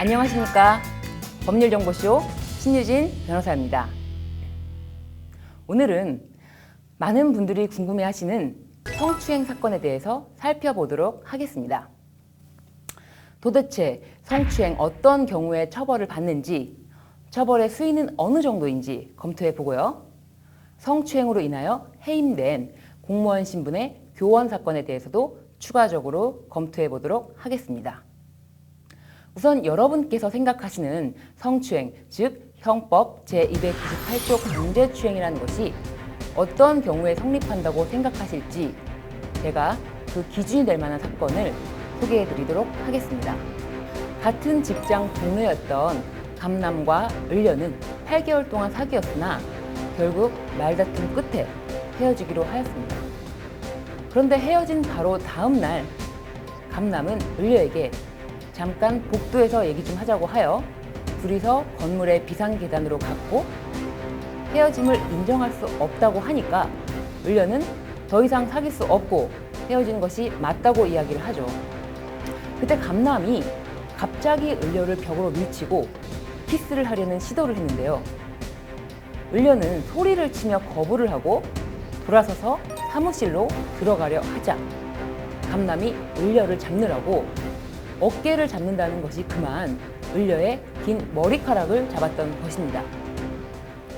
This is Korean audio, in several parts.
안녕하십니까. 법률정보쇼 신유진 변호사입니다. 오늘은 많은 분들이 궁금해하시는 성추행 사건에 대해서 살펴보도록 하겠습니다. 도대체 성추행 어떤 경우에 처벌을 받는지, 처벌의 수위는 어느 정도인지 검토해 보고요. 성추행으로 인하여 해임된 공무원 신분의 교원 사건에 대해서도 추가적으로 검토해 보도록 하겠습니다. 우선 여러분께서 생각하시는 성추행, 즉 형법 제298조 강제추행이라는 것이 어떤 경우에 성립한다고 생각하실지 제가 그 기준이 될 만한 사건을 소개해 드리도록 하겠습니다. 같은 직장 동료였던 감남과 을려는 8개월 동안 사귀었으나 결국 말다툼 끝에 헤어지기로 하였습니다. 그런데 헤어진 바로 다음 날 감남은 을려에게 잠깐 복도에서 얘기 좀 하자고 하여 둘이서 건물의 비상계단으로 갔고, 헤어짐을 인정할 수 없다고 하니까 을려는 더 이상 사귈 수 없고 헤어지는 것이 맞다고 이야기를 하죠. 그때 감남이 갑자기 을려를 벽으로 밀치고 키스를 하려는 시도를 했는데요. 을려는 소리를 치며 거부를 하고 돌아서서 사무실로 들어가려 하자 감남이 을려를 잡느라고 어깨를 잡는다는 것이 그만 을려의 긴 머리카락을 잡았던 것입니다.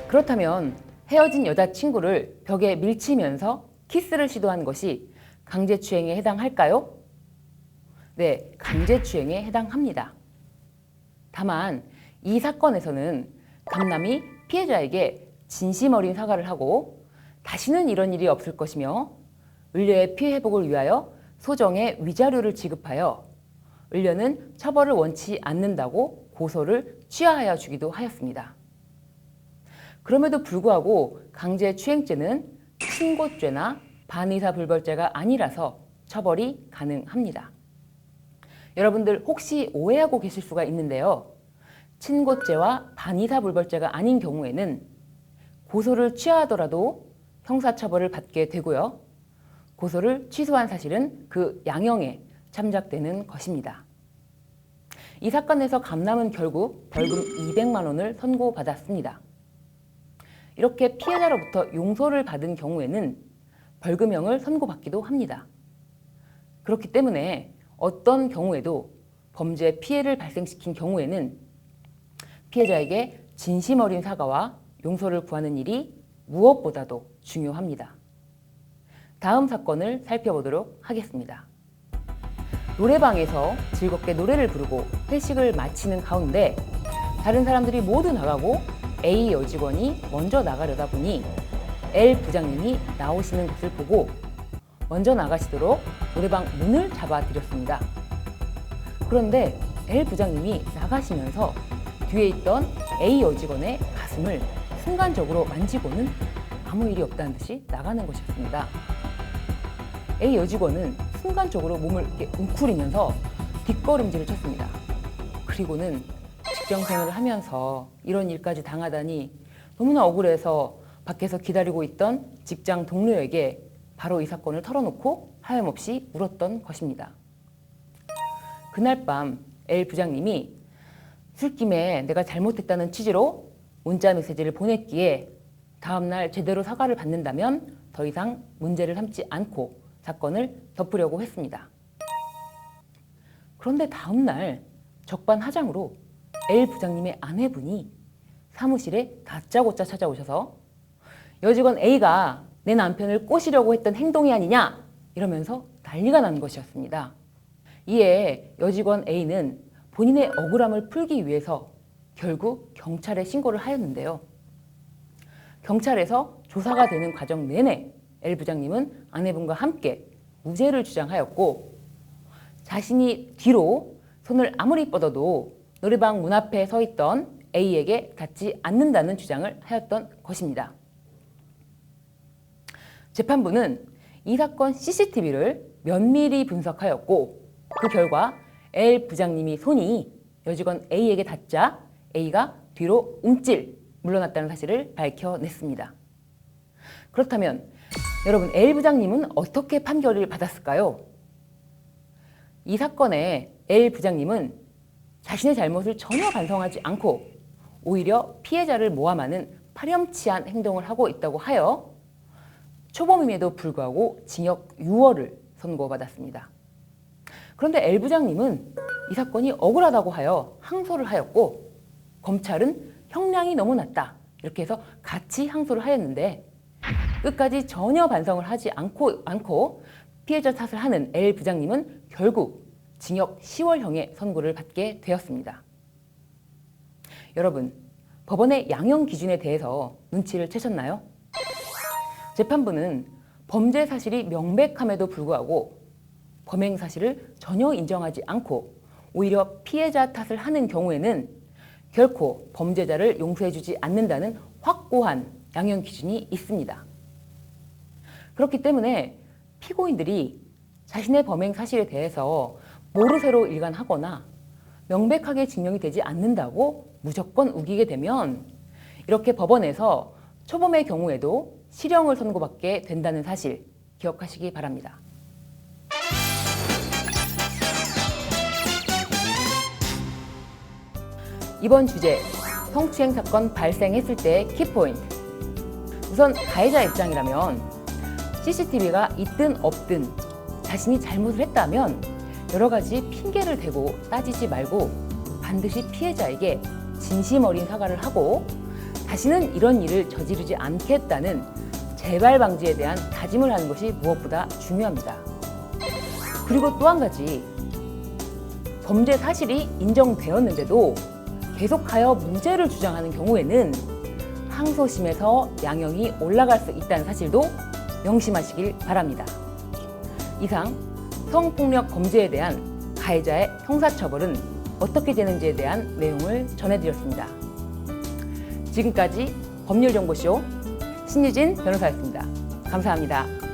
그렇다면 헤어진 여자친구를 벽에 밀치면서 키스를 시도한 것이 강제추행에 해당할까요? 네, 강제추행에 해당합니다. 다만 이 사건에서는 감남이 피해자에게 진심 어린 사과를 하고 다시는 이런 일이 없을 것이며 을려의 피해 회복을 위하여 소정의 위자료를 지급하여 을려는 처벌을 원치 않는다고 고소를 취하하여 주기도 하였습니다. 그럼에도 불구하고 강제추행죄는 친고죄나 반의사불벌죄가 아니라서 처벌이 가능합니다. 여러분들 혹시 오해하고 계실 수가 있는데요. 친고죄와 반의사불벌죄가 아닌 경우에는 고소를 취하하더라도 형사처벌을 받게 되고요. 고소를 취소한 사실은 그 양형에 참작되는 것입니다. 이 사건에서 감남은 결국 벌금 200만 원을 선고받았습니다. 이렇게 피해자로부터 용서를 받은 경우에는 벌금형을 선고받기도 합니다. 그렇기 때문에 어떤 경우에도 범죄 피해를 발생시킨 경우에는 피해자에게 진심 어린 사과와 용서를 구하는 일이 무엇보다도 중요합니다. 다음 사건을 살펴보도록 하겠습니다. 노래방에서 즐겁게 노래를 부르고 회식을 마치는 가운데 다른 사람들이 모두 나가고 A 여직원이 먼저 나가려다 보니 L 부장님이 나오시는 것을 보고 먼저 나가시도록 노래방 문을 잡아드렸습니다. 그런데 L 부장님이 나가시면서 뒤에 있던 A 여직원의 가슴을 순간적으로 만지고는 아무 일이 없다는 듯이 나가는 것이었습니다. A 여직원은 순간적으로 몸을 이렇게 웅크리면서 뒷걸음질을 쳤습니다. 그리고는 직장생활을 하면서 이런 일까지 당하다니 너무나 억울해서 밖에서 기다리고 있던 직장 동료에게 바로 이 사건을 털어놓고 하염없이 울었던 것입니다. 그날 밤 L 부장님이 술김에 내가 잘못했다는 취지로 문자 메시지를 보냈기에 다음날 제대로 사과를 받는다면 더 이상 문제를 삼지 않고 사건을 덮으려고 했습니다. 그런데 다음날 적반하장으로 L 부장님의 아내분이 사무실에 다짜고짜 찾아오셔서 여직원 A가 내 남편을 꼬시려고 했던 행동이 아니냐 이러면서 난리가 난 것이었습니다. 이에 여직원 A는 본인의 억울함을 풀기 위해서 결국 경찰에 신고를 하였는데요. 경찰에서 조사가 되는 과정 내내 L 부장님은 아내분과 함께 무죄를 주장하였고 자신이 뒤로 손을 아무리 뻗어도 노래방 문 앞에 서 있던 A에게 닿지 않는다는 주장을 하였던 것입니다. 재판부는 이 사건 CCTV를 면밀히 분석하였고 그 결과 L 부장님이 손이 여직원 A에게 닿자 A가 뒤로 움찔 물러났다는 사실을 밝혀냈습니다. 그렇다면 여러분 L 부장님은 어떻게 판결을 받았을까요? 이 사건에 L 부장님은 자신의 잘못을 전혀 반성하지 않고 오히려 피해자를 모함하는 파렴치한 행동을 하고 있다고 하여 초범임에도 불구하고 징역 6월을 선고받았습니다. 그런데 L 부장님은 이 사건이 억울하다고 하여 항소를 하였고 검찰은 형량이 너무 낮다 이렇게 해서 같이 항소를 하였는데 끝까지 전혀 반성을 하지 않고 피해자 탓을 하는 L 부장님은 결국 징역 10월형의 선고를 받게 되었습니다. 여러분, 법원의 양형 기준에 대해서 눈치를 채셨나요? 재판부는 범죄 사실이 명백함에도 불구하고 범행 사실을 전혀 인정하지 않고 오히려 피해자 탓을 하는 경우에는 결코 범죄자를 용서해주지 않는다는 확고한 양형 기준이 있습니다. 그렇기 때문에 피고인들이 자신의 범행 사실에 대해서 모르쇠로 일관하거나 명백하게 증명이 되지 않는다고 무조건 우기게 되면 이렇게 법원에서 초범의 경우에도 실형을 선고받게 된다는 사실 기억하시기 바랍니다. 이번 주제, 성추행 사건 발생했을 때의 키포인트. 우선 가해자 입장이라면 CCTV가 있든 없든 자신이 잘못을 했다면 여러 가지 핑계를 대고 따지지 말고 반드시 피해자에게 진심 어린 사과를 하고 다시는 이런 일을 저지르지 않겠다는 재발 방지에 대한 다짐을 하는 것이 무엇보다 중요합니다. 그리고 또 한 가지, 범죄 사실이 인정되었는데도 계속하여 무죄를 주장하는 경우에는 항소심에서 양형이 올라갈 수 있다는 사실도 명심하시길 바랍니다. 이상 성폭력 범죄에 대한 가해자의 형사처벌은 어떻게 되는지에 대한 내용을 전해드렸습니다. 지금까지 법률정보쇼 신유진 변호사였습니다. 감사합니다.